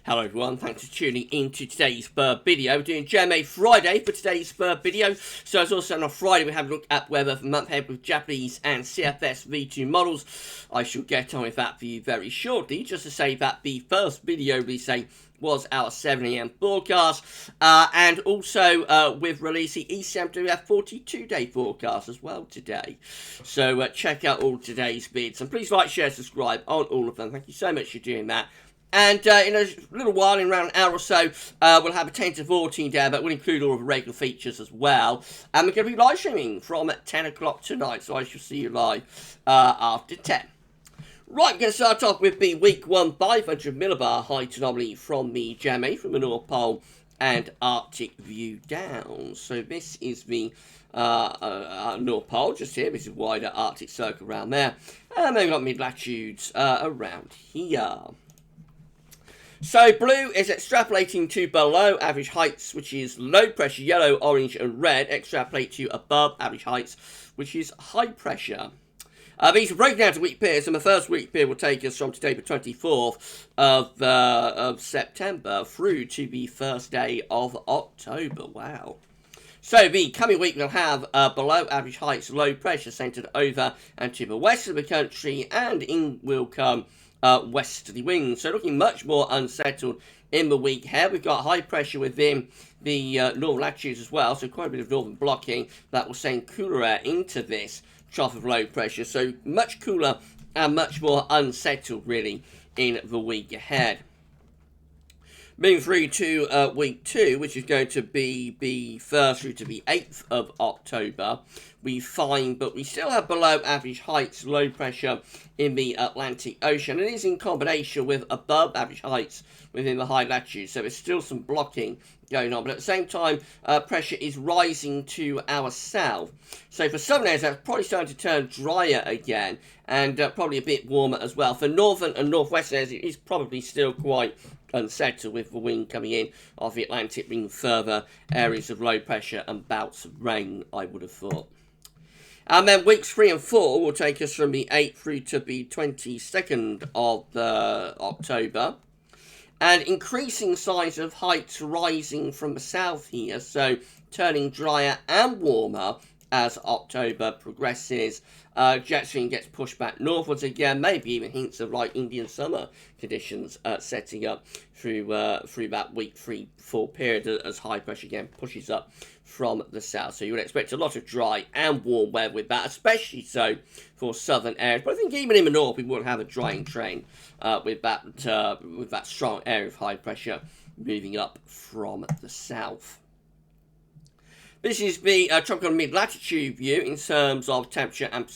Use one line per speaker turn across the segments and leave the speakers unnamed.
Hello everyone, thanks for tuning in to today's bird video. We're doing JMA Friday for today's bird video. So as also on Friday we have a look at weather for the month ahead with Japanese and CFS V2 models. I shall get on with that for you very shortly. Just to say that the first video we say was our 7 AM forecast, and also with releasing ECM do have 42-day forecast as well today. So check out all today's bids and please like, share, subscribe on all of them. Thank you so much for doing that. And in a little while, in around an hour or so, we'll have a 10 to 14 day, but we'll include all of the regular features as well. And we're going to be live streaming from 10 o'clock tonight, so I shall see you live after 10. Right, we're going to start off with the week 1 500 millibar height anomaly from the JMA, from the North Pole and Arctic view down. So this is the North Pole, just here. This is wider Arctic circle around there. And then we've got mid-latitudes around here. So blue is extrapolating to below average heights, which is low pressure, yellow, orange and red. Extrapolate to above average heights, which is high pressure. These are broken down to week periods, and the first week period will take us from today the 24th of September through to the first day of October. Wow. So the coming week will have below average heights, low pressure centred over and to the west of the country, and in will come westerly winds, so looking much more unsettled in the week ahead. We've got high pressure within the northern latitudes as well, so quite a bit of northern blocking that will send cooler air into this trough of low pressure, so much cooler and much more unsettled really in the week ahead. Moving through to week 2, which is going to be the 1st through to the 8th of October, we find but we still have below average heights, low pressure in the Atlantic Ocean. It is in combination with above average heights within the high latitudes, so there's still some blocking going on, but at the same time pressure is rising to our south. So for southern areas that's probably starting to turn drier again, and probably a bit warmer as well. For northern and northwestern areas it is probably still quite unsettled, with the wind coming in off the Atlantic, bringing further areas of low pressure and bouts of rain, I would have thought. And then weeks 3 and 4 will take us from the 8th through to the 22nd of October. And increasing size of heights rising from the south here, so turning drier and warmer as October progresses. Jet stream gets pushed back northwards again, maybe even hints of like Indian summer conditions setting up through that week 3-4 period as high pressure again pushes up from the south. So you would expect a lot of dry and warm weather with that, especially so for southern areas. But I think even in the north we will have a drying trend with that strong area of high pressure moving up from the south. This is the tropical mid-latitude view in terms of temperature and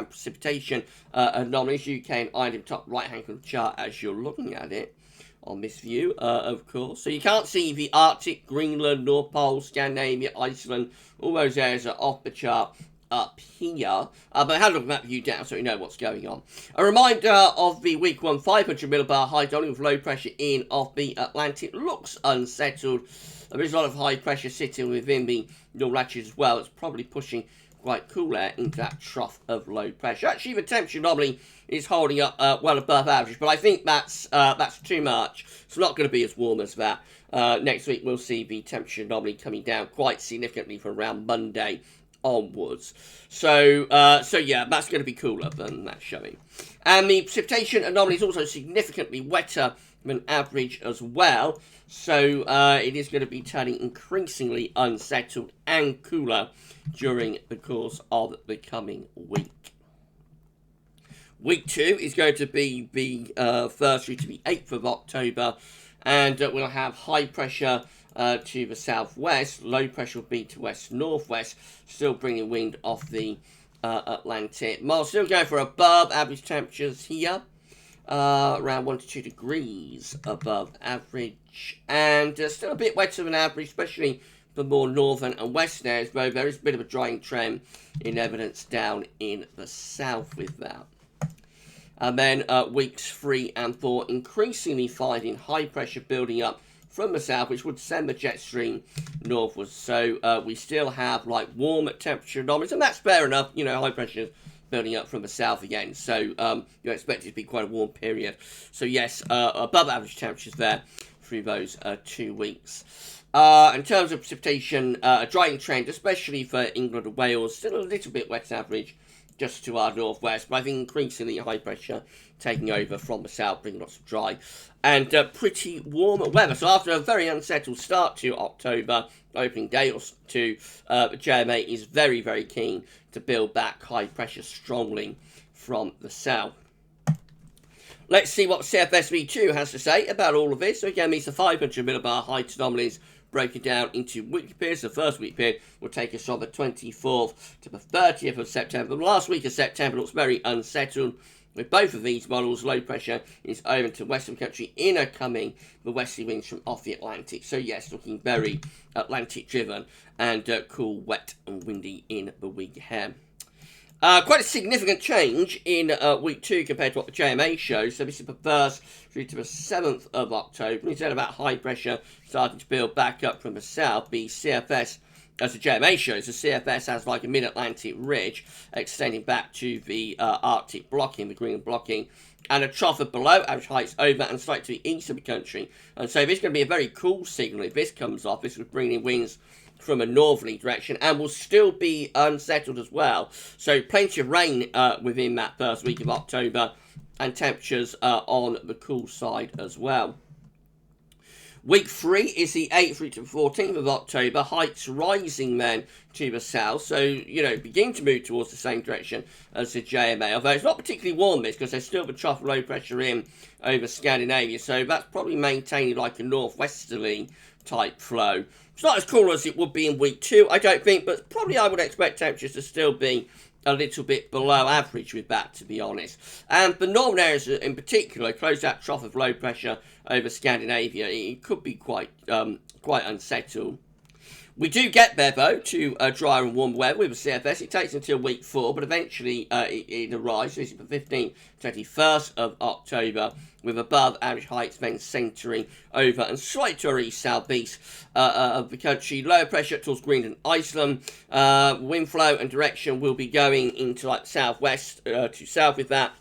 precipitation anomalies. UK and Ireland, top right-hand corner chart as you're looking at it on this view, of course. So you can't see the Arctic, Greenland, North Pole, Scandinavia, Iceland. All those areas are off the chart up here, but have a look at that view down so you know what's going on. A reminder of the week 1 500 millibar high only with low pressure in off the Atlantic. Looks unsettled. There is a lot of high pressure sitting within the north latitudes as well. It's probably pushing quite cool air into that trough of low pressure. Actually, the temperature anomaly is holding up well above average, but I think that's too much. It's not going to be as warm as that. Next week we'll see the temperature anomaly coming down quite significantly from around Monday onwards. So yeah, that's going to be cooler than that's showing. And the precipitation anomaly is also significantly wetter than average as well. So it is going to be turning increasingly unsettled and cooler during the course of the coming week. Week 2 is going to be the 1st through to the 8th of October, and we'll have high pressure to the southwest, low pressure will be to west-northwest, still bringing wind off the Atlantic. Miles still going for above average temperatures here, around 1 to 2 degrees above average, and still a bit wetter than average, especially for more northern and western areas, though there is a bit of a drying trend in evidence down in the south with that. And then weeks 3 and 4 increasingly finding high pressure building up from the south, which would send the jet stream northwards. So we still have like warm temperature anomalies, and that's fair enough. You know, high pressure building up from the south again. So you expect it to be quite a warm period. So yes, above average temperatures there through those 2 weeks. In terms of precipitation, a drying trend, especially for England and Wales, still a little bit wet average just to our northwest, but I think increasingly high pressure taking over from the south, bringing lots of dry and pretty warm weather. So after a very unsettled start to October, opening day or two, the JMA is very, very keen to build back high pressure strongly from the south. Let's see what CFSV2 has to say about all of this. So again, these are 500 millibar height anomalies broken down into weekly periods. The first week period will take us from the 24th to the 30th of September. The last week of September looks very unsettled. With both of these models, low pressure is over to western country, inner coming the westerly winds from off the Atlantic. So yes, looking very Atlantic driven and cool, wet and windy in the week ahead. Quite a significant change in week 2 compared to what the JMA shows. So this is the 1st through to the 7th of October. Instead of that high pressure starting to build back up from the south, the CFS, as the JMA shows, the CFS has like a mid-Atlantic ridge extending back to the Arctic blocking, the Greenland blocking, and a trough of below average heights over and slightly to the east of the country. And so this is going to be a very cool signal. If this comes off, this will bring in winds from a northerly direction and will still be unsettled as well. So plenty of rain within that first week of October and temperatures on the cool side as well. Week 3 is the 8th through to 14th of October. Heights rising then to the south. So, you know, begin to move towards the same direction as the JMA. Although it's not particularly warm this because there's still the trough of low pressure in over Scandinavia. So that's probably maintaining like a northwesterly type flow. It's not as cool as it would be in week 2, I don't think. But probably I would expect temperatures to still be a little bit below average with that, to be honest. And the northern areas in particular, close that trough of low pressure over Scandinavia, it could be quite unsettled. We do get there, though, to drier and warmer weather with the CFS. It takes until week 4, but eventually it arrives. This is the 15th, 21st of October, with above average heights then centering over and slightly to our east-southeast of the country. Lower pressure towards Greenland and Iceland. Wind flow and direction will be going into like southwest to south with that.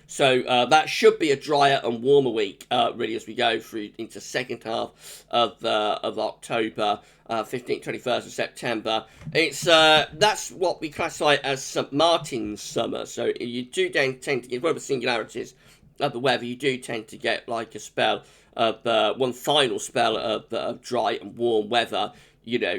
So that should be a drier and warmer week, really, as we go through into second half of October, 15th, 21st of September. It's that's what we classify as St. Martin's summer. So you do tend to get one of the singularities of the weather. You do tend to get like a spell of one final spell of dry and warm weather. You know,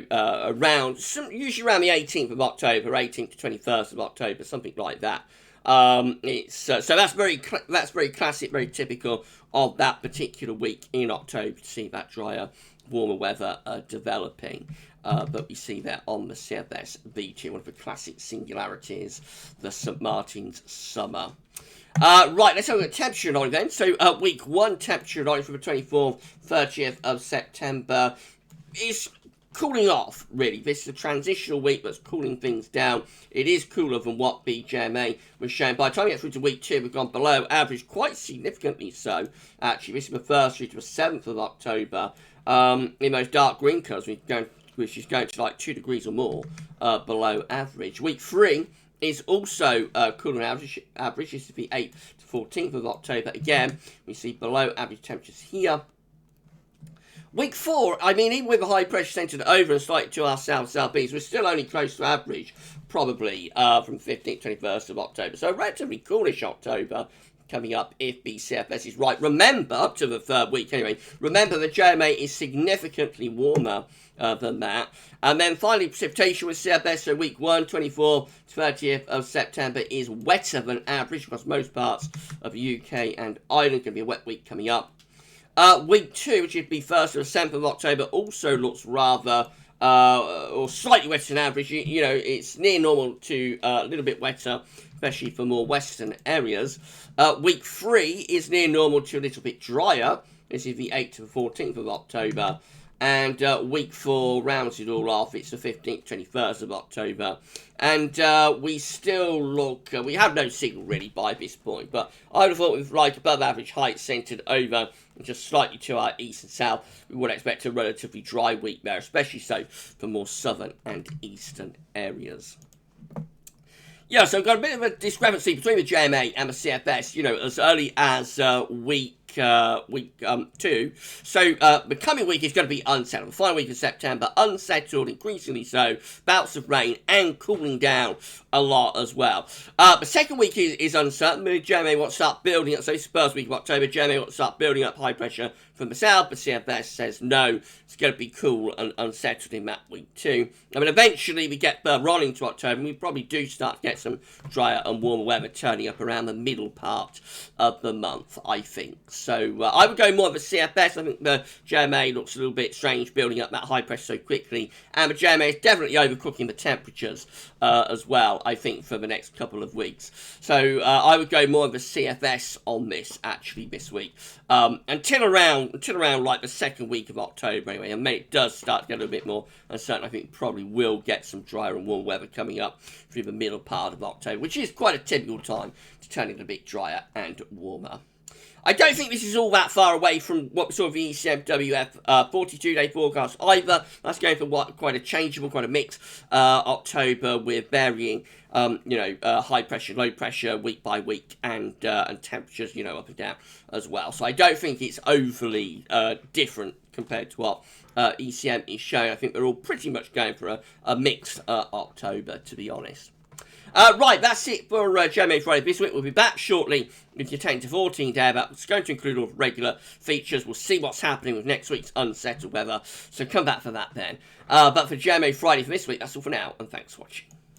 usually around the 18th of October, 18th to 21st of October, something like that. So that's very classic, very typical of that particular week in October to see that drier, warmer weather developing. But we see that on the CFS-V2, one of the classic singularities, the St. Martin's summer. Right, let's have a look at temperature anomaly then. So week 1 temperature anomaly from the 24th, 30th of September is cooling off, really. This is a transitional week that's cooling things down. It is cooler than what the JMA was showing. By the time we get through to week 2, we've gone below average, quite significantly so, actually. This is the 1st through to the 7th of October. In those dark green colours, which is going to like 2 degrees or more below average. Week 3 is also cooler than average. This is the 8th to 14th of October. Again, we see below average temperatures here. Week 4, I mean, even with the high pressure centred over and slightly to our south-southeast, we're still only close to average, probably, from 15th to 21st of October. So a relatively coolish October coming up if BCFS is right. Remember, up to the 3rd week anyway, remember the JMA is significantly warmer than that. And then finally, precipitation with CFS, so week 1, 24th to 30th of September is wetter than average across most parts of the UK and Ireland. Going to be a wet week coming up. Week 2, which would be 1st to the 7th of October, also looks rather, or slightly wetter than average. You know, it's near normal to a little bit wetter, especially for more western areas. Week 3 is near normal to a little bit drier. This is the 8th to the 14th of October. And week 4 rounds it all off. It's the 15th, 21st of October. And we still look, we have no signal really by this point. But I would have thought with like above average height centred over just slightly to our east and south, we would expect a relatively dry week there, especially so for more southern and eastern areas. Yeah, so we've got a bit of a discrepancy between the JMA and the CFS, you know, as early as week week 2. So the coming week is going to be unsettled. The final week of September, unsettled, increasingly so. Bouts of rain and cooling down a lot as well. The second week is uncertain. JMA wants to start building up. So this is the first week of October. JMA wants to start building up high pressure from the south, but CFS says no. It's going to be cool and unsettled in that week too. I mean, eventually we get rolling to October, and we probably do start to get some drier and warmer weather turning up around the middle part of the month, I think. So I would go more of a CFS. I think the JMA looks a little bit strange building up that high pressure so quickly, and the JMA is definitely overcooking the temperatures as well, I think, for the next couple of weeks. So I would go more of a CFS on this, actually, this week. Until around like the second week of October anyway, and when it does start to get a little bit more uncertain, I think probably will get some drier and warm weather coming up through the middle part of October, which is quite a typical time to turn it a bit drier and warmer. I don't think this is all that far away from what we saw with the ECMWF 42-day forecast either. That's going for quite a changeable, quite a mixed October with varying, high pressure, low pressure, week by week, and temperatures, up and down as well. So I don't think it's overly different compared to what ECM is showing. I think they're all pretty much going for a mixed October, to be honest. Right, that's it for JMA Friday this week. We'll be back shortly with your 10 to 14 day about. It's going to include all the regular features. We'll see what's happening with next week's unsettled weather. So come back for that then. But for JMA Friday for this week, that's all for now, and thanks for watching.